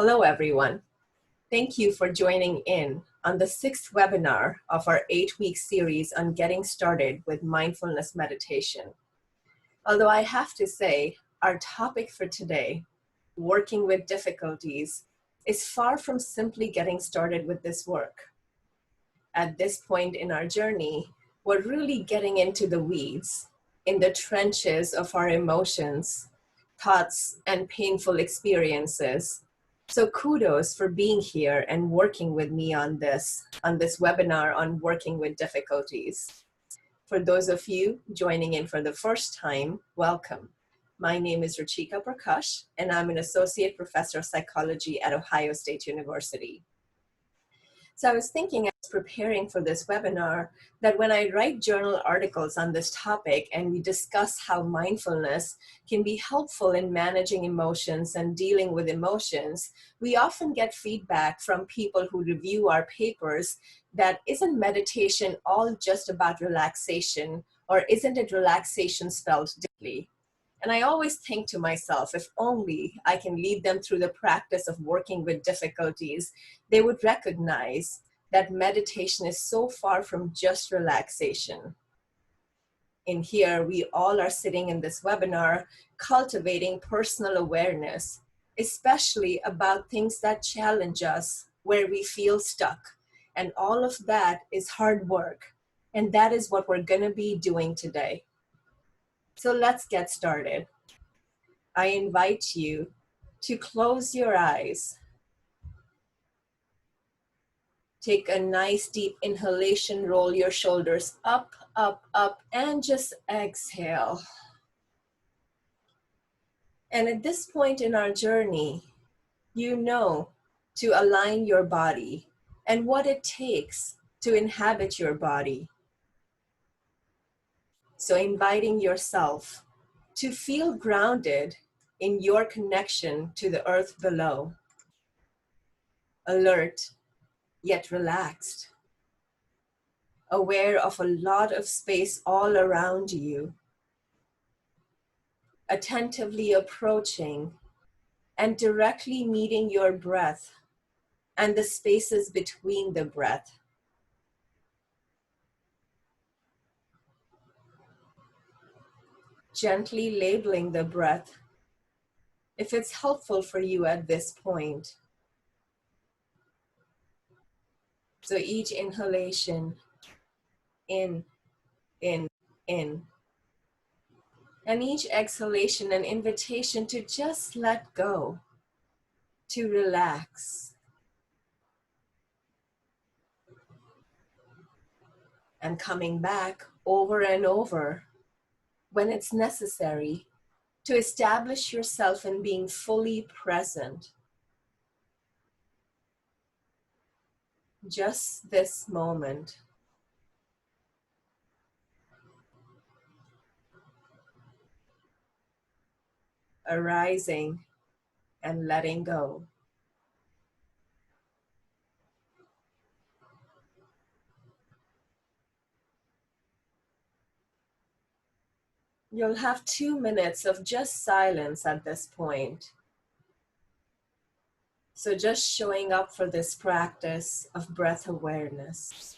Hello, everyone. Thank you for joining in on the 6th webinar of our 8-week series on getting started with mindfulness meditation. Although I have to say, our topic for today, working with difficulties, is far from simply getting started with this work. At this point in our journey, we're really getting into the weeds, in the trenches of our emotions, thoughts, and painful experiences. So kudos for being here and working with me on this webinar on working with difficulties. For those of you joining in for the first time, welcome. My name is Ruchika Prakash, and I'm an associate professor of psychology at Ohio State University. So I was thinking as preparing for this webinar that when I write journal articles on this topic and we discuss how mindfulness can be helpful in managing emotions and dealing with emotions, we often get feedback from people who review our papers that isn't meditation all just about relaxation, or isn't it relaxation spelled differently? And I always think to myself, if only I can lead them through the practice of working with difficulties, they would recognize that meditation is so far from just relaxation. In here, we all are sitting in this webinar cultivating personal awareness, especially about things that challenge us, where we feel stuck. And all of that is hard work. And that is what we're going to be doing today. So let's get started. I invite you to close your eyes. Take a nice deep inhalation, roll your shoulders up, up, up, and just exhale. And at this point in our journey, you know to align your body and what it takes to inhabit your body. So inviting yourself to feel grounded in your connection to the earth below, alert yet relaxed, aware of a lot of space all around you, attentively approaching and directly meeting your breath and the spaces between the breath. Gently labeling the breath if it's helpful for you at this point. So each inhalation, in, in, in. And each exhalation, an invitation to just let go, to relax. And coming back over and over when it's necessary to establish yourself in being fully present. Just this moment. Arising and letting go. You'll have 2 minutes of just silence at this point. So just showing up for this practice of breath awareness.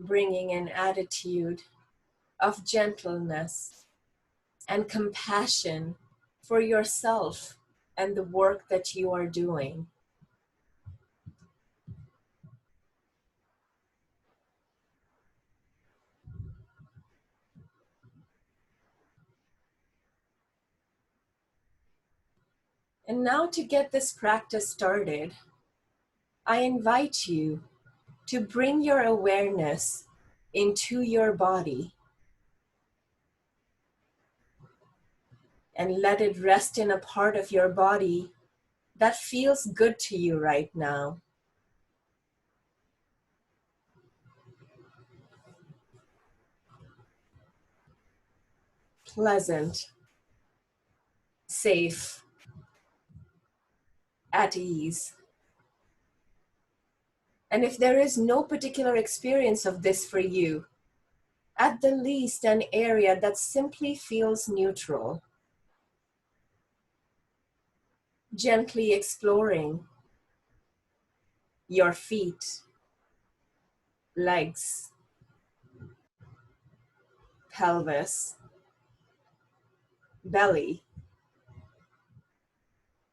bringing an attitude of gentleness and compassion for yourself and the work that you are doing. And now, to get this practice started, I invite you to bring your awareness into your body and let it rest in a part of your body that feels good to you right now. Pleasant, safe, at ease. And if there is no particular experience of this for you, at the least an area that simply feels neutral. Gently exploring your feet, legs, pelvis, belly,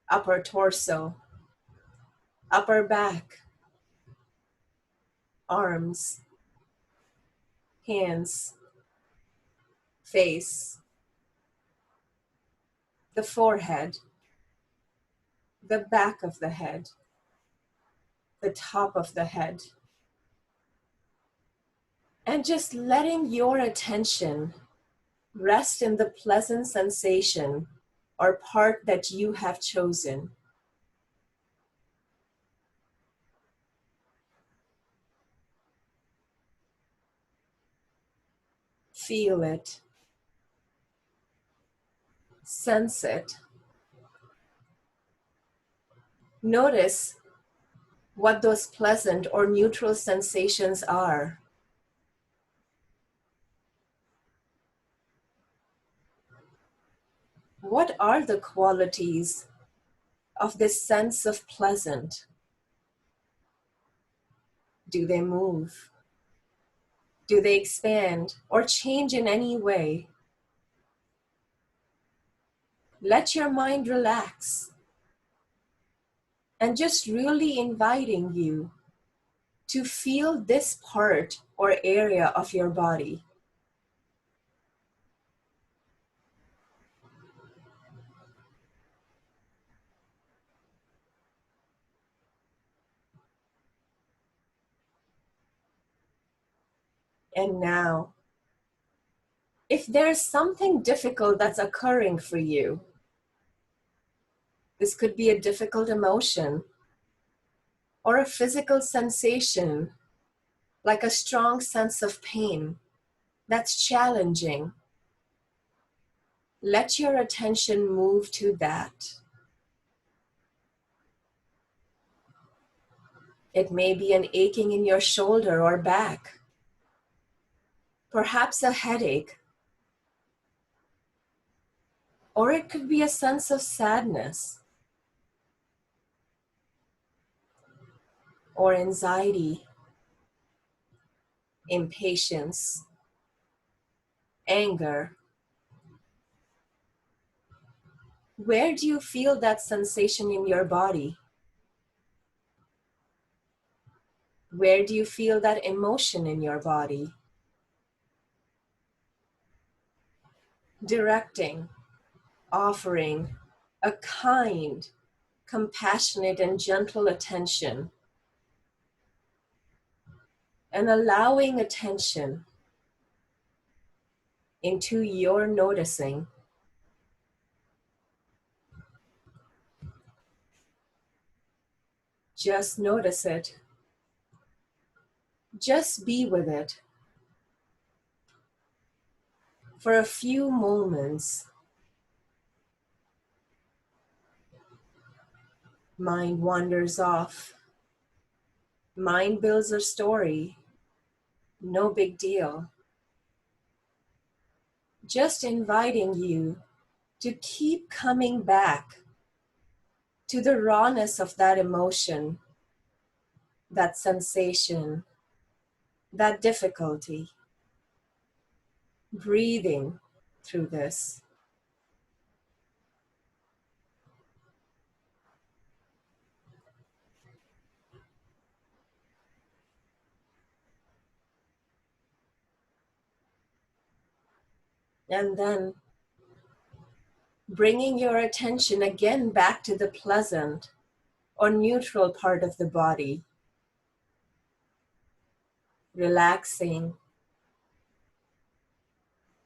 upper torso, upper back, arms, hands, face, the forehead, the back of the head, the top of the head. And just letting your attention rest in the pleasant sensation or part that you have chosen. Feel it. Sense it. Notice what those pleasant or neutral sensations are. What are the qualities of this sense of pleasant? Do they move? Do they expand or change in any way? Let your mind relax and just really inviting you to feel this part or area of your body. And now, if there's something difficult that's occurring for you, this could be a difficult emotion or a physical sensation, like a strong sense of pain that's challenging. Let your attention move to that. It may be an aching in your shoulder or back, perhaps a headache, or it could be a sense of sadness or anxiety, impatience, anger. Where do you feel that sensation in your body? Where do you feel that emotion in your body? Directing, offering a kind, compassionate, and gentle attention, and allowing attention into your noticing. Just notice it. Just be with it for a few moments. Mind wanders off. Mind builds a story. No big deal. Just inviting you to keep coming back to the rawness of that emotion, that sensation, that difficulty, breathing through this. And then bringing your attention again back to the pleasant or neutral part of the body, relaxing,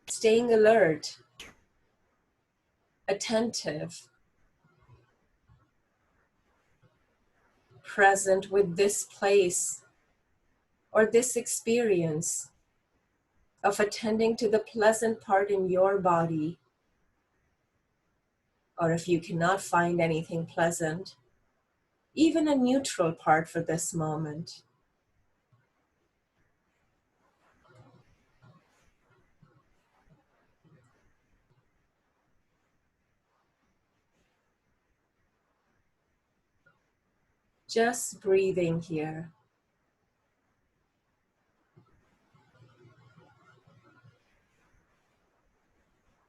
staying alert, attentive, present with this place or this experience of attending to the pleasant part in your body. Or if you cannot find anything pleasant, even a neutral part for this moment. Just breathing here.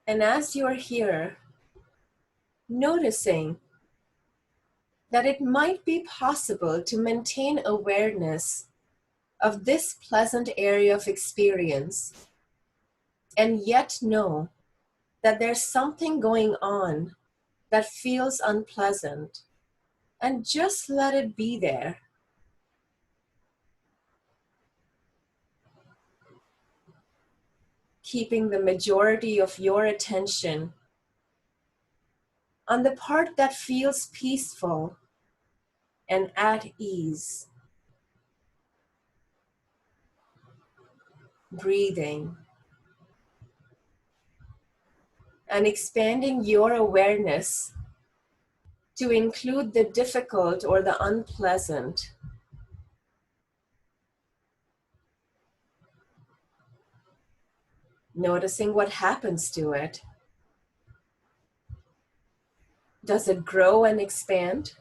And as you're here, noticing that it might be possible to maintain awareness of this pleasant area of experience and yet know that there's something going on that feels unpleasant, and just let it be there. Keeping the majority of your attention on the part that feels peaceful and at ease. Breathing and expanding your awareness to include the difficult or the unpleasant. Noticing what happens to it. Does it grow and expand?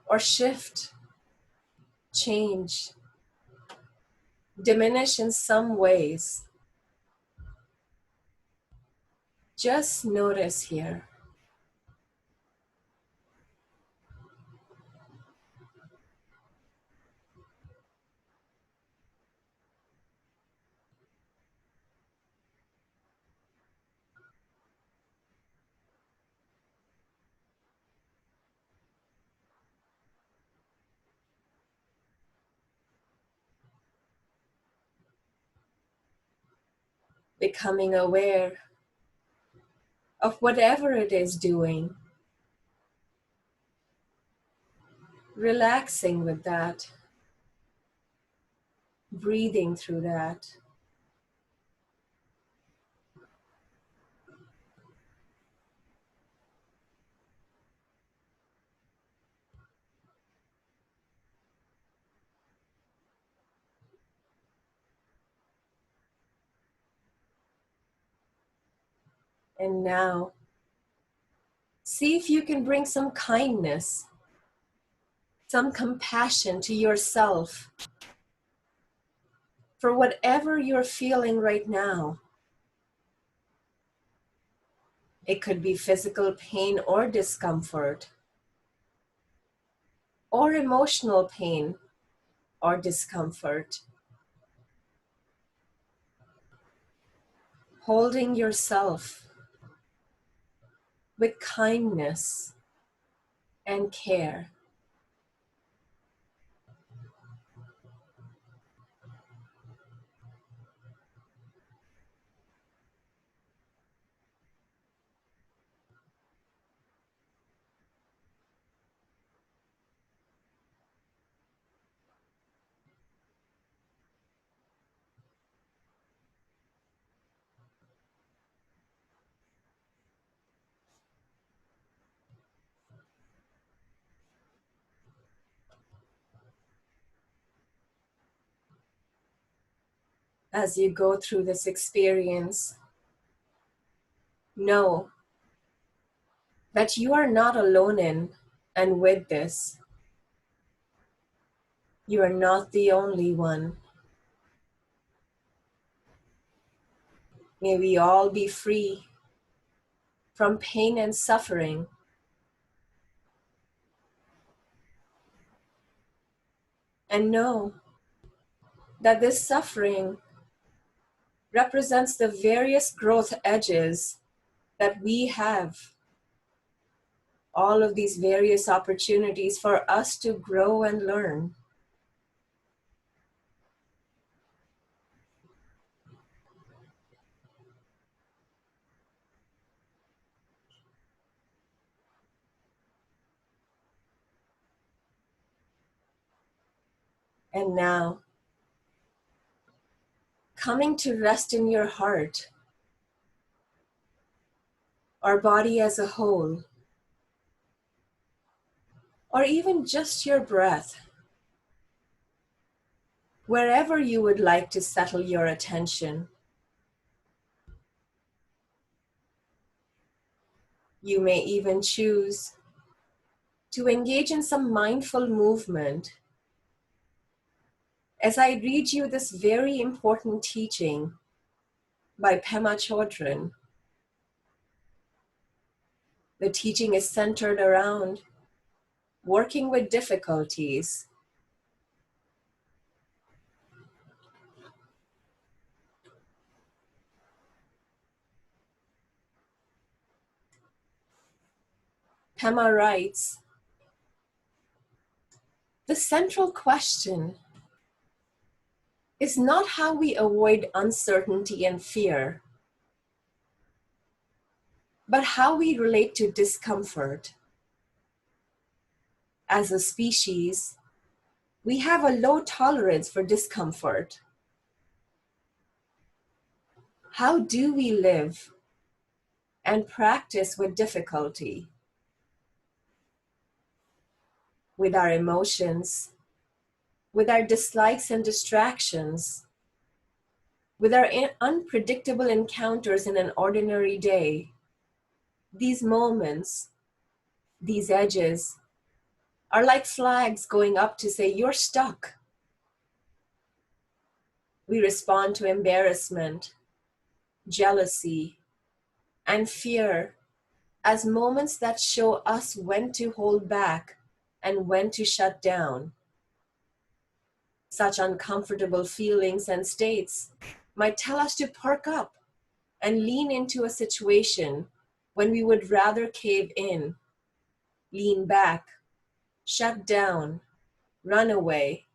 Or shift, change, diminish in some ways? Just notice here. Becoming aware of whatever it is doing. Relaxing with that. Breathing through that. And now, see if you can bring some kindness, some compassion to yourself for whatever you're feeling right now. It could be physical pain or discomfort, or emotional pain or discomfort. Holding yourself with kindness and care. As you go through this experience, know that you are not alone in and with this. You are not the only one. May we all be free from pain and suffering, and know that this suffering represents the various growth edges that we have, all of these various opportunities for us to grow and learn. And now, coming to rest in your heart, our body as a whole, or even just your breath, wherever you would like to settle your attention. You may even choose to engage in some mindful movement as I read you this very important teaching by Pema Chodron. The teaching is centered around working with difficulties. Pema writes, the central question is not how we avoid uncertainty and fear, but how we relate to discomfort. As a species, we have a low tolerance for discomfort. How do we live and practice with difficulty? With our emotions, with our dislikes and distractions, with our unpredictable encounters in an ordinary day. These moments, these edges, are like flags going up to say, you're stuck. We respond to embarrassment, jealousy, and fear as moments that show us when to hold back and when to shut down. Such uncomfortable feelings and states might tell us to perk up and lean into a situation when we would rather cave in, lean back, shut down, run away,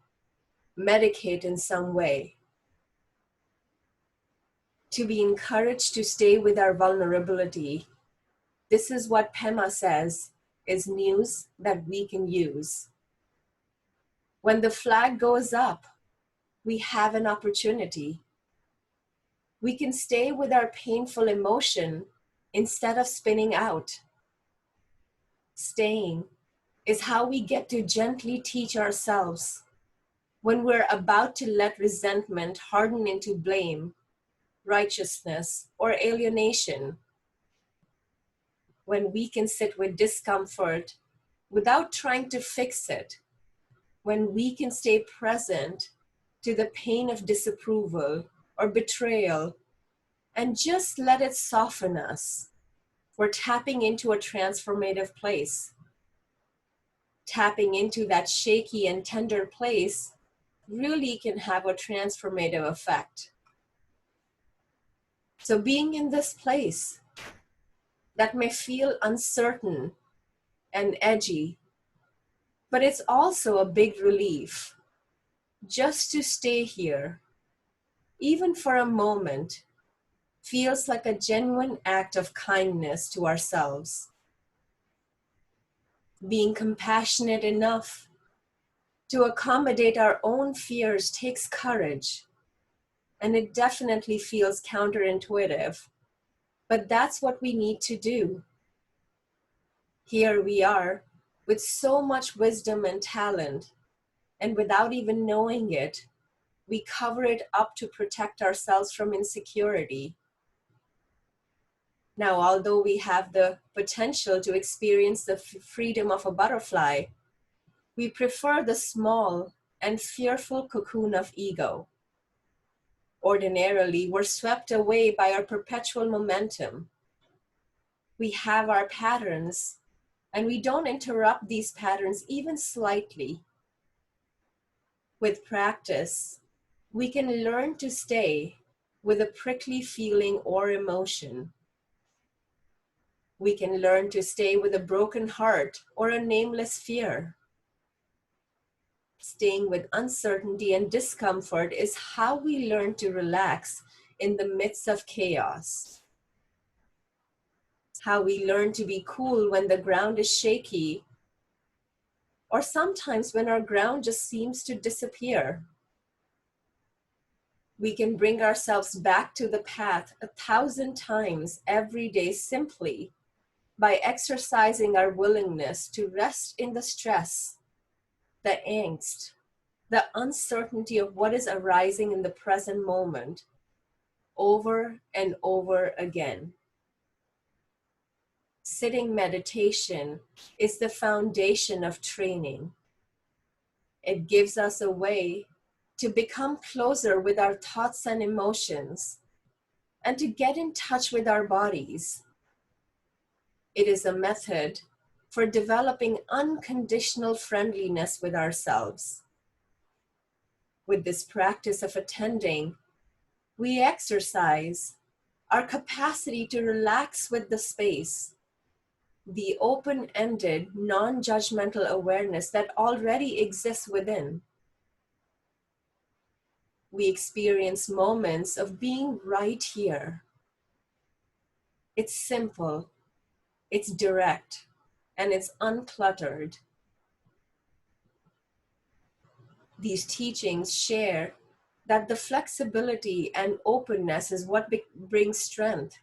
medicate in some way. To be encouraged to stay with our vulnerability, this is what Pema says is news that we can use. When the flag goes up, we have an opportunity. We can stay with our painful emotion instead of spinning out. Staying is how we get to gently teach ourselves when we're about to let resentment harden into blame, righteousness, or alienation. When we can sit with discomfort without trying to fix it. When we can stay present to the pain of disapproval or betrayal and just let it soften us. We're tapping into a transformative place. Tapping into that shaky and tender place really can have a transformative effect. So being in this place that may feel uncertain and edgy, but it's also a big relief just to stay here, even for a moment, feels like a genuine act of kindness to ourselves. Being compassionate enough to accommodate our own fears takes courage, and it definitely feels counterintuitive, but that's what we need to do. Here we are with so much wisdom and talent, and without even knowing it, we cover it up to protect ourselves from insecurity. Now, although we have the potential to experience the freedom of a butterfly, we prefer the small and fearful cocoon of ego. Ordinarily, we're swept away by our perpetual momentum. We have our patterns, and we don't interrupt these patterns even slightly. With practice, we can learn to stay with a prickly feeling or emotion. We can learn to stay with a broken heart or a nameless fear. Staying with uncertainty and discomfort is how we learn to relax in the midst of chaos. How we learn to be cool when the ground is shaky, or sometimes when our ground just seems to disappear. We can bring ourselves back to the path 1,000 times every day simply by exercising our willingness to rest in the stress, the angst, the uncertainty of what is arising in the present moment over and over again. Sitting meditation is the foundation of training. It gives us a way to become closer with our thoughts and emotions and to get in touch with our bodies. It is a method for developing unconditional friendliness with ourselves. With this practice of attending, we exercise our capacity to relax with the space, the open-ended, non-judgmental awareness that already exists within. We experience moments of being right here. It's simple, it's direct, and it's uncluttered. These teachings share that the flexibility and openness is what brings strength,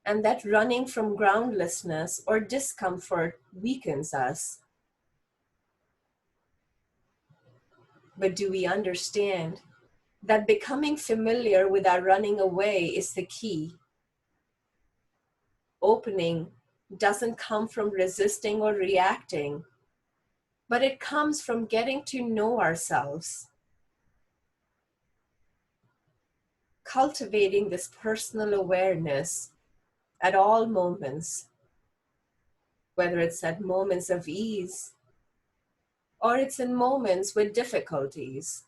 and that running from groundlessness or discomfort weakens us. But do we understand that becoming familiar with our running away is the key? Opening doesn't come from resisting or reacting, but it comes from getting to know ourselves. Cultivating this personal awareness at all moments, whether it's at moments of ease or it's in moments with difficulties.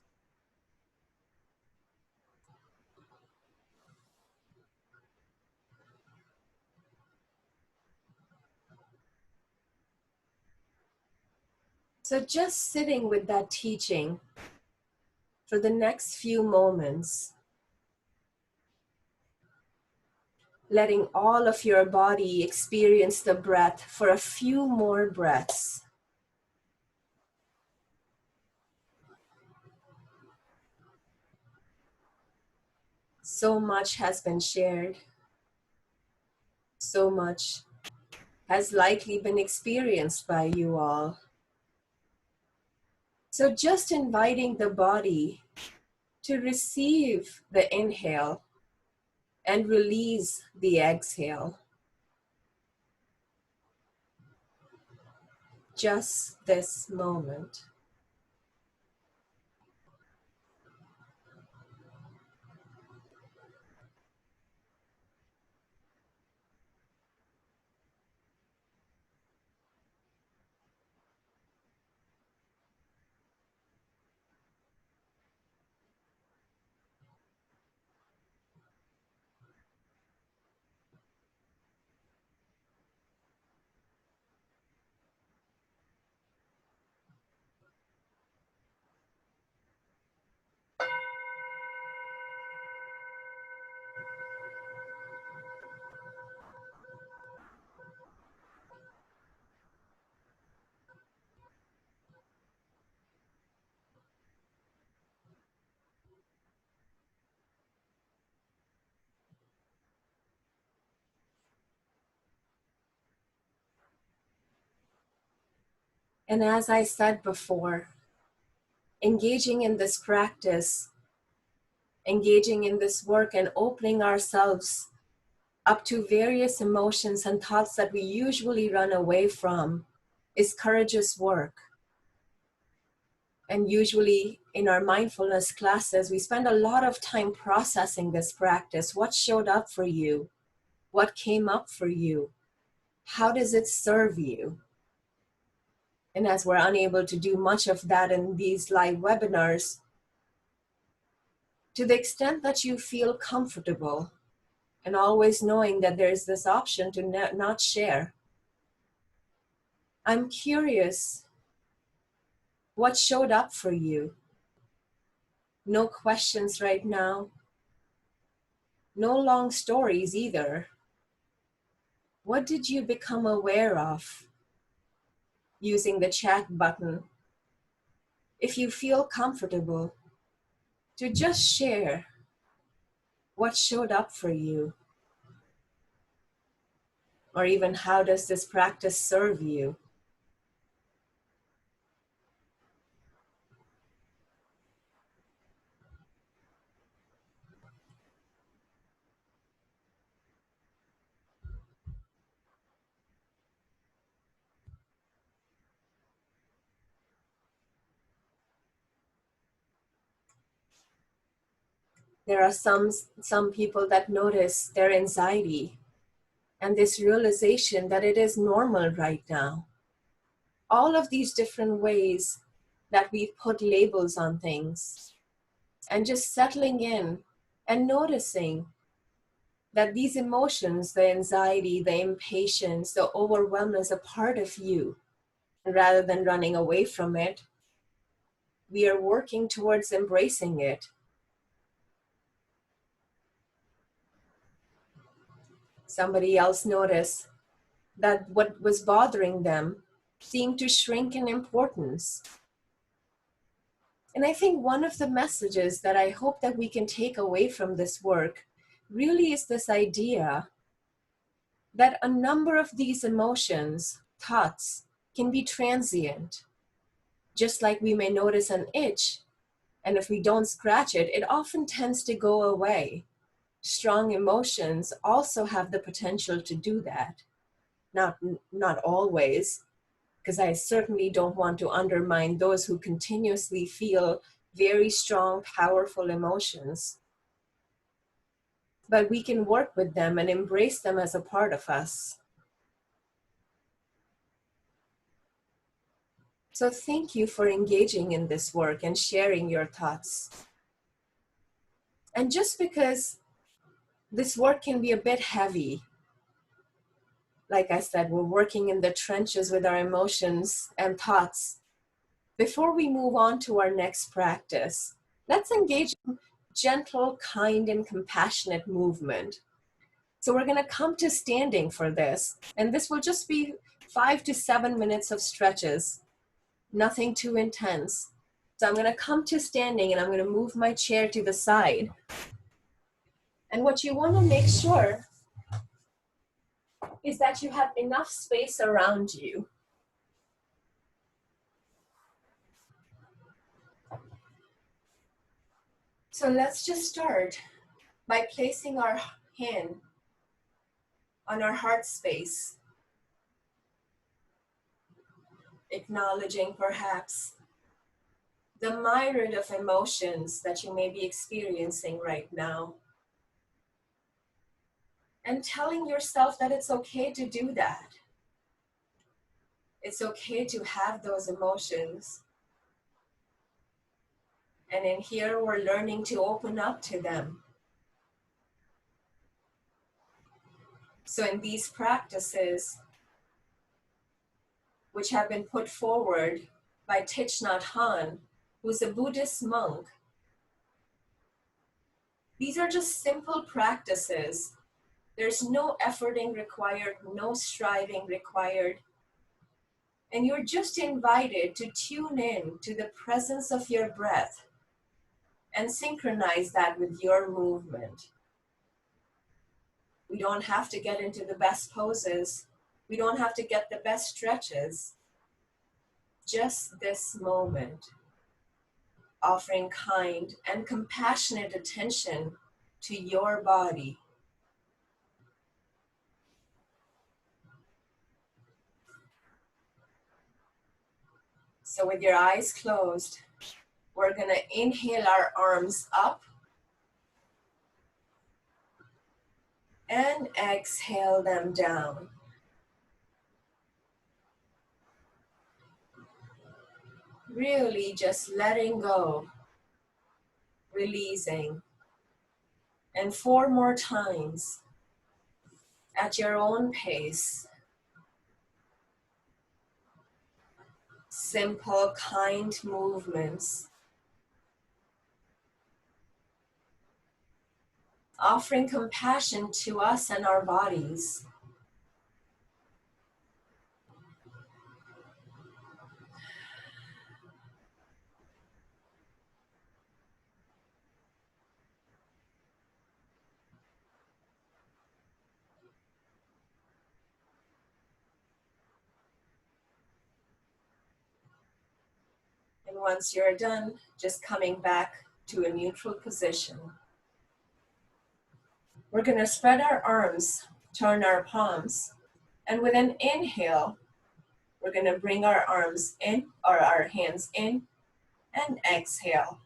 So just sitting with that teaching for the next few moments, letting all of your body experience the breath for a few more breaths. So much has been shared. So much has likely been experienced by you all. So just inviting the body to receive the inhale and release the exhale. Just this moment. And as I said before, engaging in this practice, engaging in this work and opening ourselves up to various emotions and thoughts that we usually run away from is courageous work. And usually in our mindfulness classes, we spend a lot of time processing this practice. What showed up for you? What came up for you? How does it serve you? And as we're unable to do much of that in these live webinars, to the extent that you feel comfortable and always knowing that there's this option to not share, I'm curious, what showed up for you? No questions right now. No long stories either. What did you become aware of using the chat button? If you feel comfortable, to just share what showed up for you, or even how does this practice serve you? There are some people that notice their anxiety and this realization that it is normal right now. All of these different ways that we've put labels on things, and just settling in and noticing that these emotions, the anxiety, the impatience, the overwhelm, is a part of you. And rather than running away from it, we are working towards embracing it. Somebody else noticed that what was bothering them seemed to shrink in importance. And I think one of the messages that I hope that we can take away from this work really is this idea that a number of these emotions, thoughts, can be transient. Just like we may notice an itch, and if we don't scratch it, it often tends to go away. Strong emotions also have the potential to do that. Not always, because I certainly don't want to undermine those who continuously feel very strong, powerful emotions. But we can work with them and embrace them as a part of us. So thank you for engaging in this work and sharing your thoughts. And just because this work can be a bit heavy, like I said, we're working in the trenches with our emotions and thoughts. Before we move on to our next practice, let's engage in gentle, kind, and compassionate movement. So we're going to come to standing for this, and this will just be 5 to 7 minutes of stretches, nothing too intense. So I'm going to come to standing, and I'm going to move my chair to the side. And what you want to make sure is that you have enough space around you. So let's just start by placing our hand on our heart space, acknowledging perhaps the myriad of emotions that you may be experiencing right now, and telling yourself that it's okay to do that. It's okay to have those emotions. And in here, we're learning to open up to them. So in these practices, which have been put forward by Thich Nhat Hanh, who's a Buddhist monk, these are just simple practices. There's no efforting required, no striving required. And you're just invited to tune in to the presence of your breath and synchronize that with your movement. We don't have to get into the best poses. We don't have to get the best stretches. Just this moment, offering kind and compassionate attention to your body. So with your eyes closed, We're gonna inhale our arms up and exhale them down. Really just letting go, releasing. And 4 more times at your own pace. Simple, kind movements. Offering compassion to us and our bodies. And once you're done, just coming back to a neutral position. We're going to spread our arms, turn our palms, and with an inhale, we're going to bring our arms in, or our hands in, and exhale.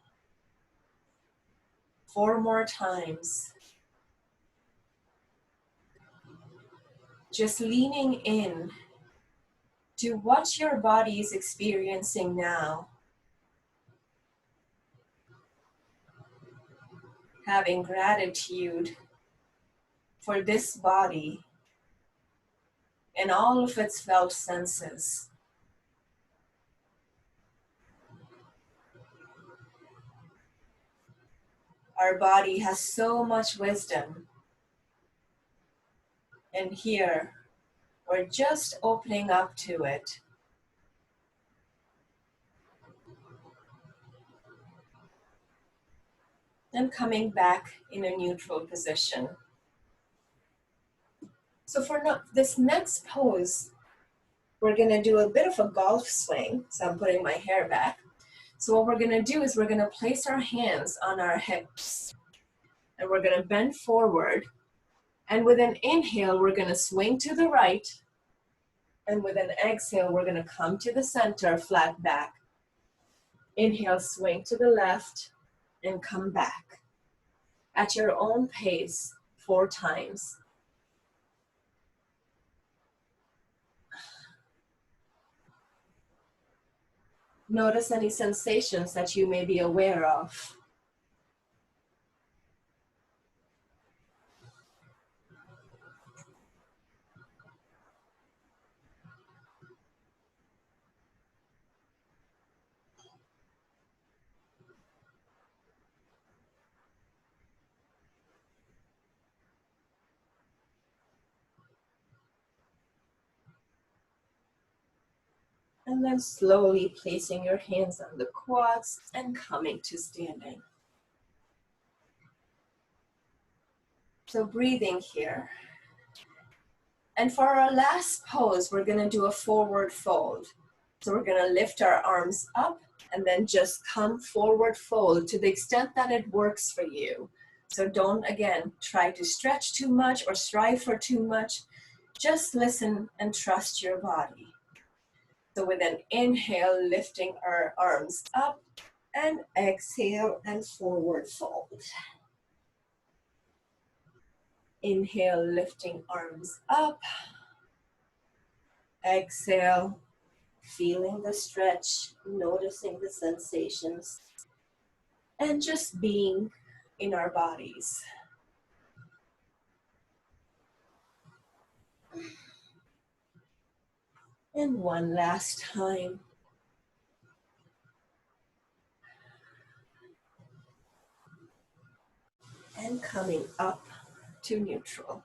4 more times. Just leaning in to what your body is experiencing now. Having gratitude for this body and all of its felt senses. Our body has so much wisdom. And here, we're just opening up to it. And coming back in a neutral position. So for this next pose, we're going to do a bit of a golf swing. So I'm putting my hair back. So what we're going to do is we're going to place our hands on our hips. And we're going to bend forward. And with an inhale, we're going to swing to the right. And with an exhale, we're going to come to the center, flat back. Inhale, swing to the left, and come back. At your own pace, 4 times. Notice any sensations that you may be aware of. And then slowly placing your hands on the quads and coming to standing. So breathing here. And for our last pose, we're going to do a forward fold. So we're going to lift our arms up and then just come forward fold to the extent that it works for you. So don't, again, try to stretch too much or strive for too much. Just listen and trust your body. So with an inhale, lifting our arms up, and exhale and forward fold. Inhale, lifting arms up. Exhale, feeling the stretch, noticing the sensations, and just being in our bodies. And one last time. And coming up to neutral.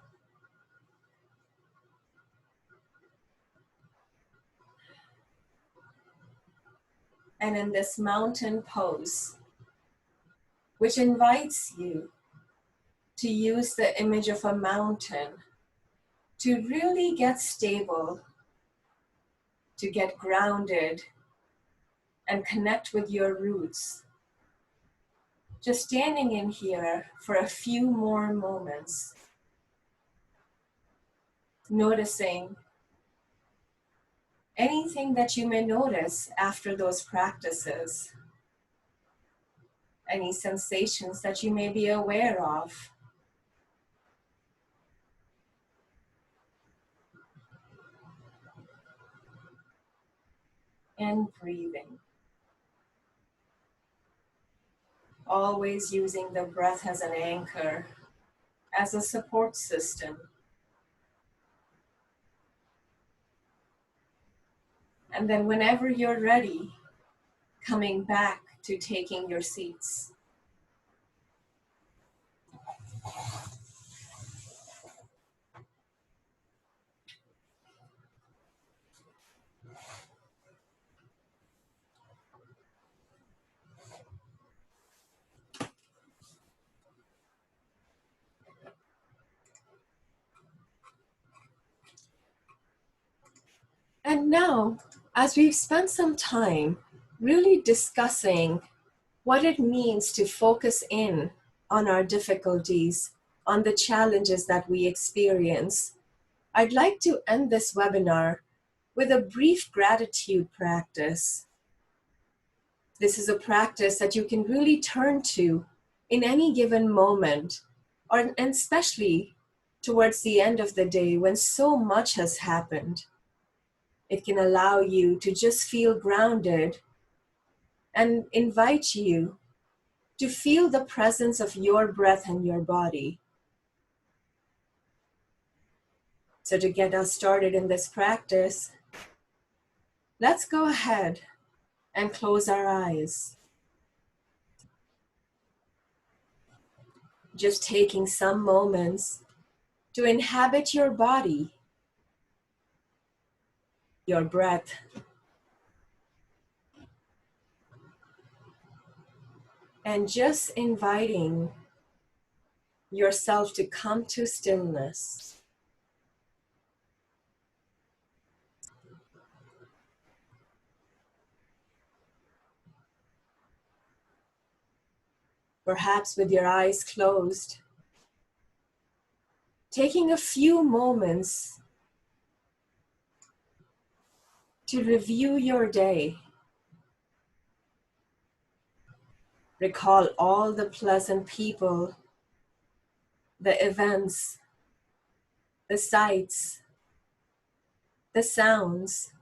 And in this mountain pose, which invites you to use the image of a mountain to really get stable, to get grounded, and connect with your roots. Just standing in here for a few more moments, noticing anything that you may notice after those practices. any sensations that you may be aware of. And breathing. Always using the breath as an anchor, as a support system. And then whenever you're ready, coming back to taking your seats. And now, as we've spent some time really discussing what it means to focus in on our difficulties, on the challenges that we experience, I'd like to end this webinar with a brief gratitude practice. This is a practice that you can really turn to in any given moment, and especially towards the end of the day when so much has happened. It can allow you to just feel grounded and invite you to feel the presence of your breath in your body. So to get us started in this practice, let's go ahead and close our eyes. Just taking some moments to inhabit your body, your breath, and just inviting yourself to come to stillness. Perhaps with your eyes closed, taking a few moments to review your day. Recall all the pleasant people, the events, the sights, the sounds,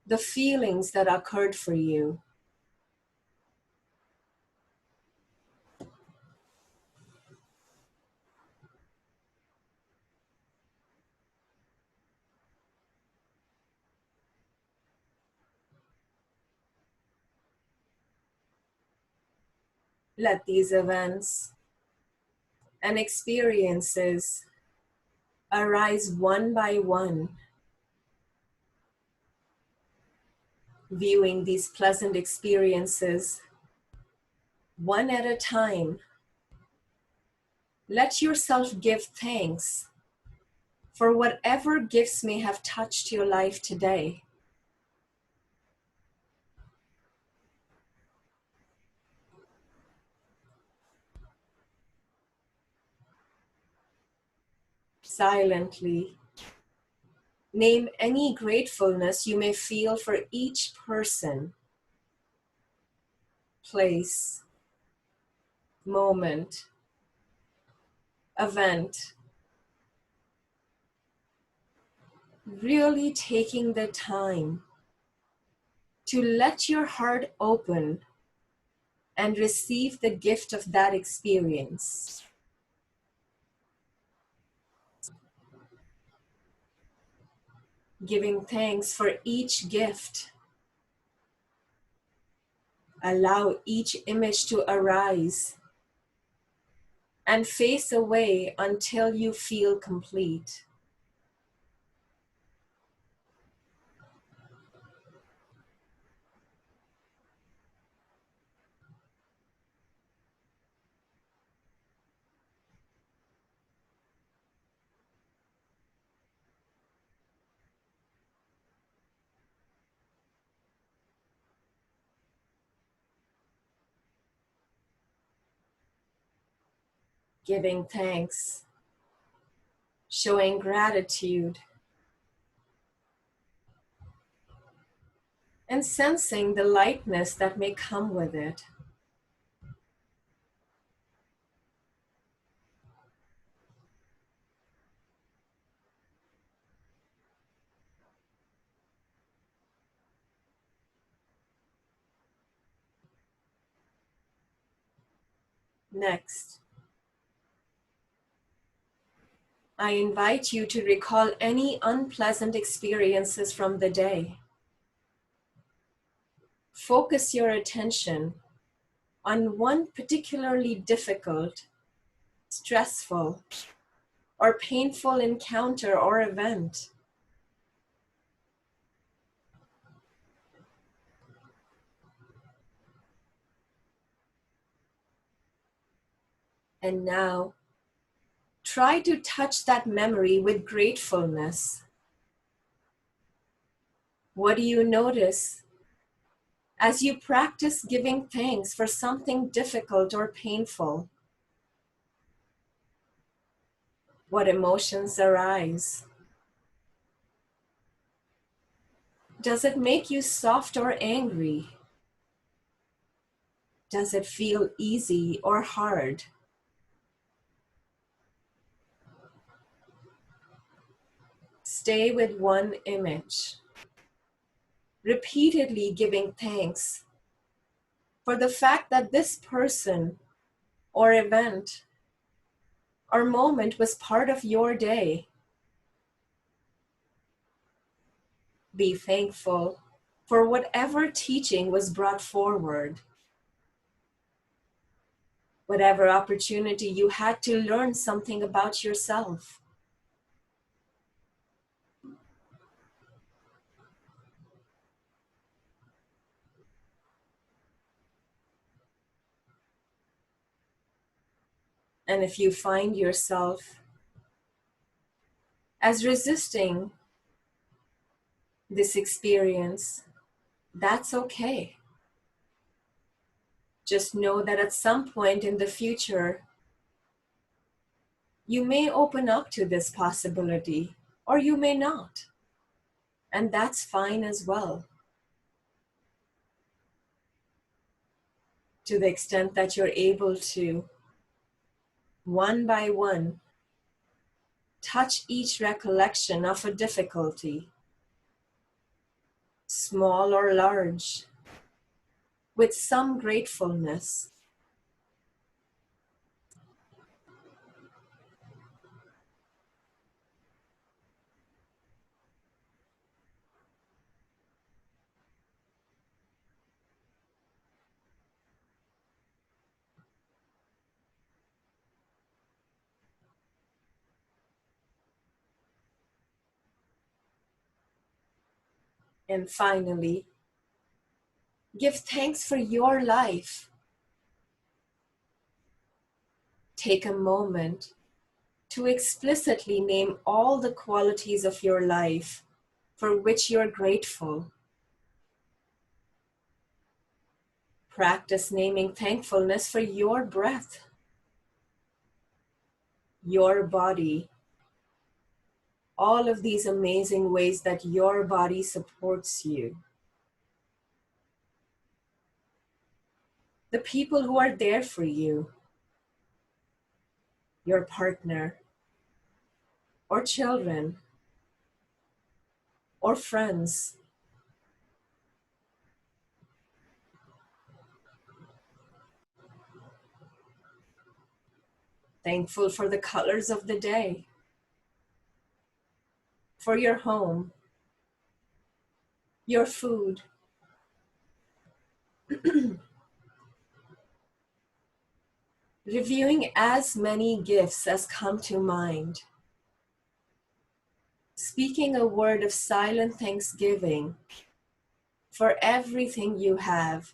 the feelings that occurred for you. Let these events and experiences arise one by one, viewing these pleasant experiences one at a time. Let yourself give thanks for whatever gifts may have touched your life today. Silently, name any gratefulness you may feel for each person, place, moment, event. Really taking the time to let your heart open and receive the gift of that experience. Giving thanks for each gift. Allow each image to arise and face away until you feel complete. Giving thanks, showing gratitude, and sensing the lightness that may come with it. Next, I invite you to recall any unpleasant experiences from the day. Focus your attention on one particularly difficult, stressful, or painful encounter or event. And now, try to touch that memory with gratefulness. What do you notice as you practice giving thanks for something difficult or painful? What emotions arise? Does it make you soft or angry? Does it feel easy or hard? Stay with one image, repeatedly giving thanks for the fact that this person or event or moment was part of your day. Be thankful for whatever teaching was brought forward, whatever opportunity you had to learn something about yourself. And if you find yourself as resisting this experience, that's okay. Just know that at some point in the future, you may open up to this possibility, or you may not. And that's fine as well. To the extent that you're able to, one by one, touch each recollection of a difficulty, small or large, with some gratefulness. And finally, give thanks for your life. Take a moment to explicitly name all the qualities of your life for which you're grateful. Practice naming thankfulness for your breath, your body, all of these amazing ways that your body supports you. The people who are there for you, your partner, or children, or friends. Thankful for the colors of the day, for your home, your food, reviewing as many gifts as come to mind, speaking a word of silent thanksgiving for everything you have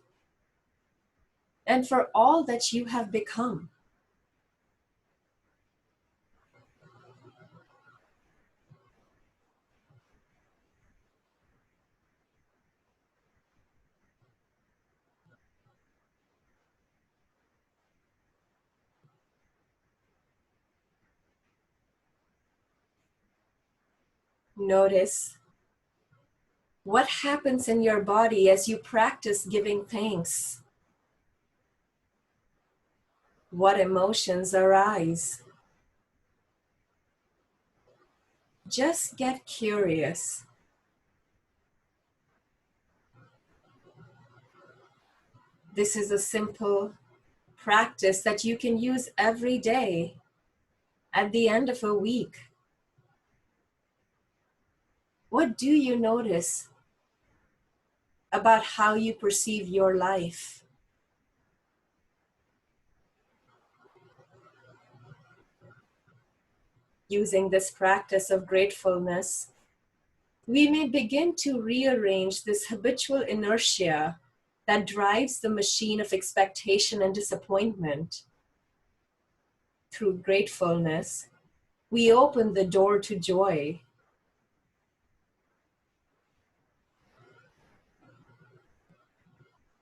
and for all that you have become. Notice what happens in your body as you practice giving thanks. What emotions arise? Just get curious. This is a simple practice that you can use every day at the end of a week? What do you notice about how you perceive your life? Using this practice of gratefulness, we may begin to rearrange this habitual inertia that drives the machine of expectation and disappointment. Through gratefulness, we open the door to joy.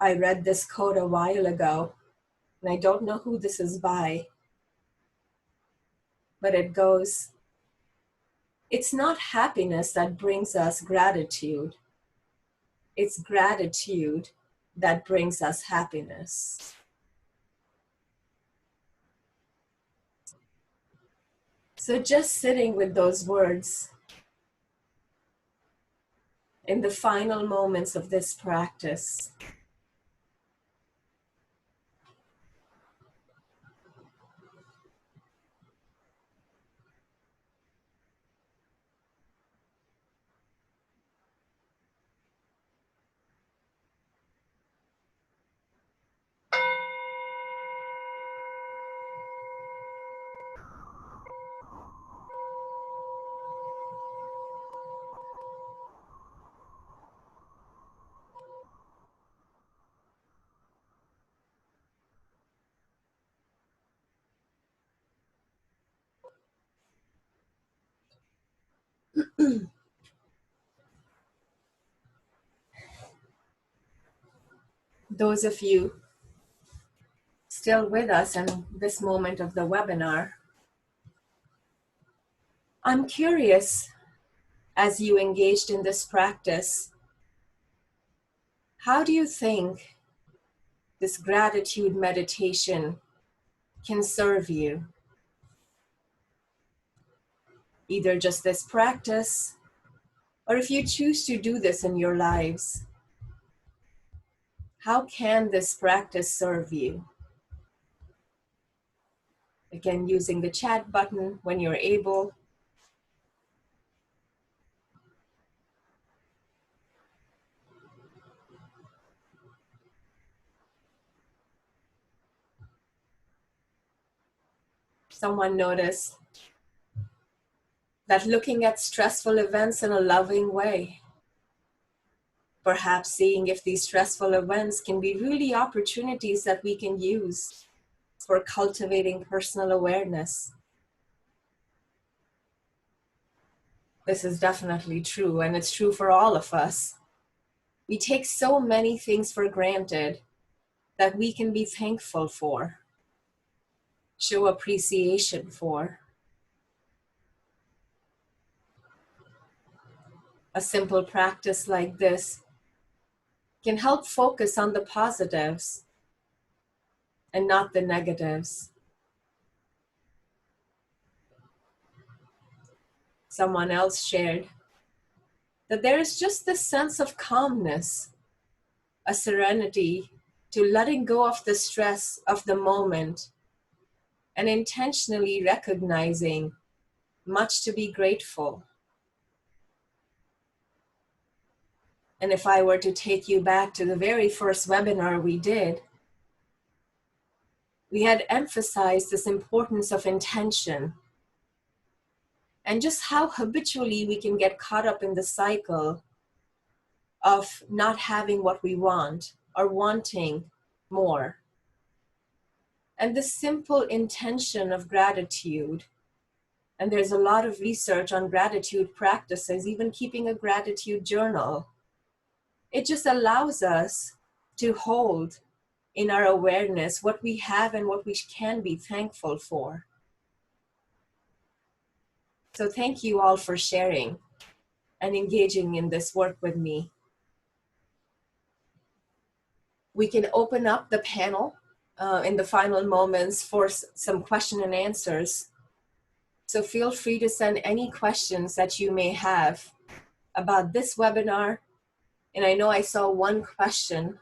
I read this quote a while ago, and I don't know who this is by, but it goes, "It's not happiness that brings us gratitude. It's gratitude that brings us happiness." So just sitting with those words in the final moments of this practice, those of you still with us in this moment of the webinar, I'm curious, as you engaged in this practice, how do you think this gratitude meditation can serve you? Either just this practice, or if you choose to do this in your lives, how can this practice serve you? Again, using the chat button when you're able. Someone noticed that looking at stressful events in a loving way, perhaps seeing if these stressful events can be really opportunities that we can use for cultivating personal awareness. This is definitely true, and it's true for all of us. We take so many things for granted that we can be thankful for, show appreciation for. A simple practice like this can help focus on the positives and not the negatives. Someone else shared that there is just this sense of calmness, a serenity to letting go of the stress of the moment and intentionally recognizing much to be grateful. And if I were to take you back to the very first webinar we did, we had emphasized this importance of intention and just how habitually we can get caught up in the cycle of not having what we want or wanting more. And the simple intention of gratitude, and there's a lot of research on gratitude practices, even keeping a gratitude journal, it just allows us to hold in our awareness what we have and what we can be thankful for. So thank you all for sharing and engaging in this work with me. We can open up the panel in the final moments for some question and answers. So feel free to send any questions that you may have about this webinar. And I know I saw one question.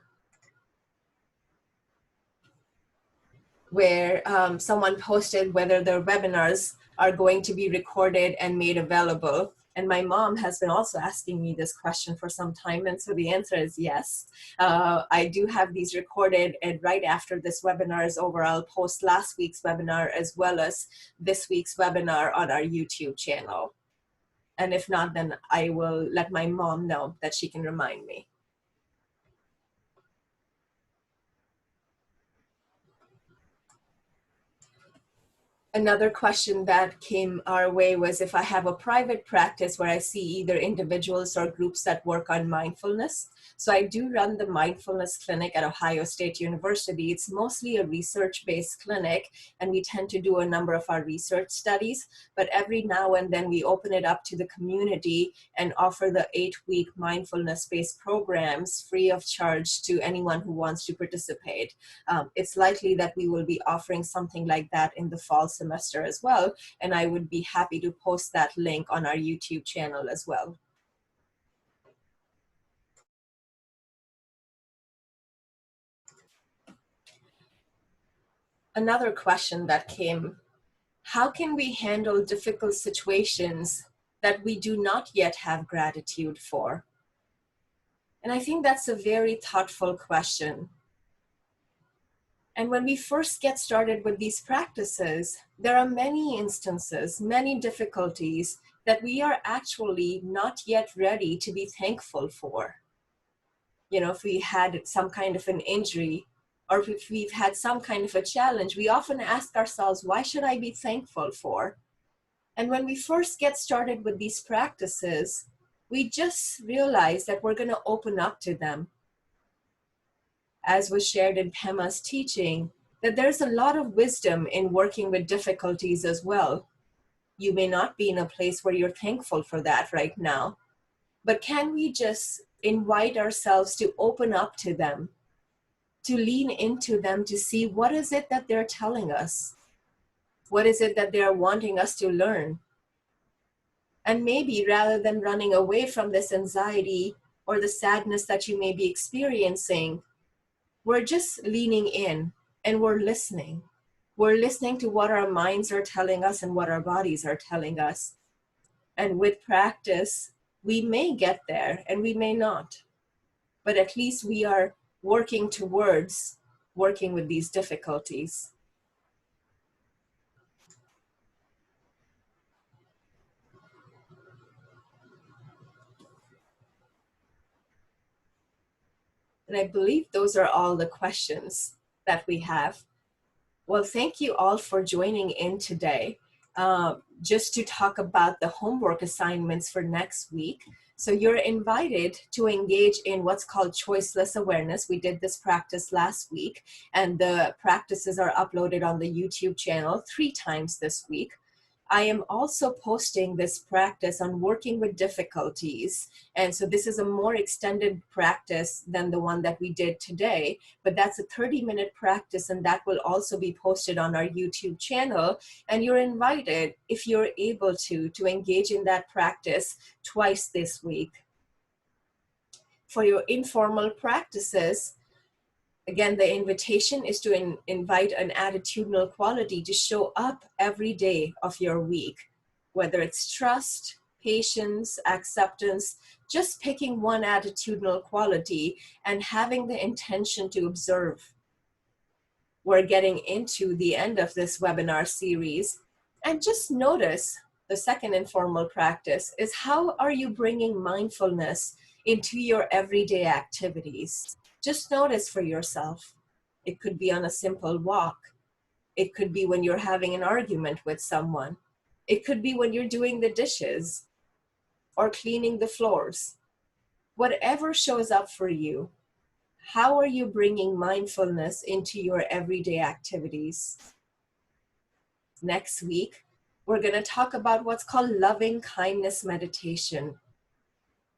where someone posted whether their webinars are going to be recorded and made available. And my mom has been also asking me this question for some time, and so the answer is yes. I do have these recorded, and right after this webinar is over, I'll post last week's webinar as well as this week's webinar on our YouTube channel. And if not, then I will let my mom know that she can remind me. Another question that came our way was if I have a private practice where I see either individuals or groups that work on mindfulness. So I do run the mindfulness clinic at Ohio State University. It's mostly a research-based clinic, and we tend to do a number of our research studies, but every now and then we open it up to the community and offer the 8-week mindfulness-based programs free of charge to anyone who wants to participate. It's likely that we will be offering something like that in the fall semester as well, and I would be happy to post that link on our YouTube channel as well. Another question that came: how can we handle difficult situations that we do not yet have gratitude for? And I think that's a very thoughtful question. And when we first get started with these practices, there are many instances, many difficulties that we are actually not yet ready to be thankful for. You know, if we had some kind of an injury, or if we've had some kind of a challenge, we often ask ourselves, why should I be thankful for? And when we first get started with these practices, we just realize that we're going to open up to them. As was shared in Pema's teaching, that there's a lot of wisdom in working with difficulties as well. You may not be in a place where you're thankful for that right now, but can we just invite ourselves to open up to them, to lean into them, to see what is it that they're telling us? What is it that they're wanting us to learn? And maybe rather than running away from this anxiety or the sadness that you may be experiencing, we're just leaning in and we're listening. We're listening to what our minds are telling us and what our bodies are telling us. And with practice, we may get there and we may not. But at least we are working towards working with these difficulties. And I believe those are all the questions that we have. Well, thank you all for joining in today, just to talk about the homework assignments for next week. So you're invited to engage in what's called choiceless awareness. We did this practice last week, and the practices are uploaded on the YouTube channel 3 times this week. I am also posting this practice on working with difficulties. And so this is a more extended practice than the one that we did today, but that's a 30-minute practice, and that will also be posted on our YouTube channel. And you're invited, if you're able to engage in that practice twice this week. For your informal practices, again, the invitation is to invite an attitudinal quality to show up every day of your week, whether it's trust, patience, acceptance, just picking one attitudinal quality and having the intention to observe. We're getting into the end of this webinar series, and just notice the second informal practice is, how are you bringing mindfulness into your everyday activities? Just notice for yourself. It could be on a simple walk. It could be when you're having an argument with someone. It could be when you're doing the dishes or cleaning the floors. Whatever shows up for you, how are you bringing mindfulness into your everyday activities? Next week, we're going to talk about what's called loving kindness meditation.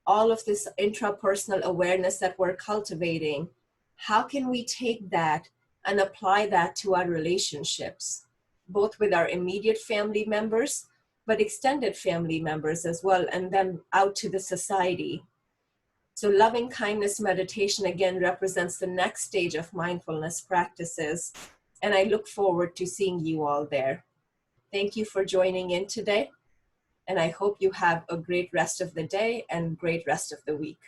All of this intrapersonal awareness that we're cultivating, how can we take that and apply that to our relationships, both with our immediate family members, but extended family members as well, and then out to the society. So loving kindness meditation, again, represents the next stage of mindfulness practices. and I look forward to seeing you all there. Thank you for joining in today, and I hope you have a great rest of the day and great rest of the week.